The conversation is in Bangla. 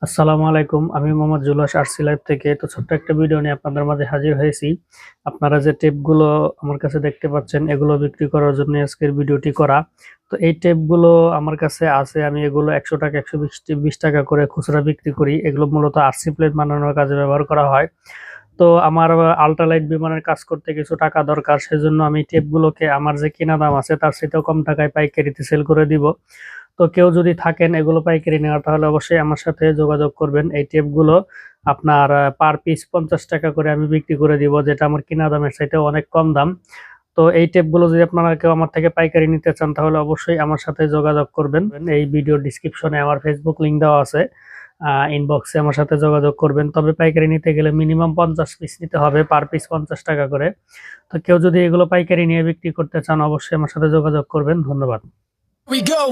আসসালামু আলাইকুম। আমি মোহাম্মদ জুলাস আরসি লাইভ থেকে ছোট্ট একটা ভিডিও নিয়ে আপনাদের মাঝে হাজির হয়েছি। আপনারা যে টেপগুলো আমার কাছে দেখতে পাচ্ছেন, এগুলো বিক্রি করার জন্য আজকের ভিডিওটি করা। তো এই টেপগুলো আমার কাছে আছে। আমি এগুলো ১০০ টাকা, ১২০ টাকা করে খুচরা বিক্রি করি। এগুলো মূলত আরসি প্লেট বানানোর কাজে ব্যবহার করা হয়। তো আমার আল্ট্রালাইট বিমানের কাজ করতে কিছু টাকা দরকার, সেজন্য আমি টেপগুলোকে আমার যে কেনা দাম আছে তার চেয়েও কম টাকায় পাইকারিতে সেল করে দিব। তো কেউ যদি থাকেন এগুলো পাইকারি নেওয়ার, তাহলে অবশ্যই আমার সাথে যোগাযোগ করবেন। এই টেপগুলো আপনার পার পিস 50 টাকা করে আমি বিক্রি করে দিব, যেটা আমার কিনা দামের চাইতে অনেক কম দাম। তো এই টেপগুলো যদি আপনারা কেউ আমার থেকে পাইকারি নিতে চান, তাহলে অবশ্যই আমার সাথে যোগাযোগ করবেন। এই ভিডিও ডিসক্রিপশনে আমার ফেসবুক লিংক দেওয়া আছে, ইনবক্সে আমার সাথে যোগাযোগ করবেন। তবে পাইকারি নিতে গেলে মিনিমাম 50 পিস নিতে হবে, পার পিস 50 টাকা করে। তো কেউ যদি এগুলো পাইকারি নিয়ে বিক্রি করতে চান, অবশ্যই আমার সাথে যোগাযোগ করবেন। ধন্যবাদ। We go.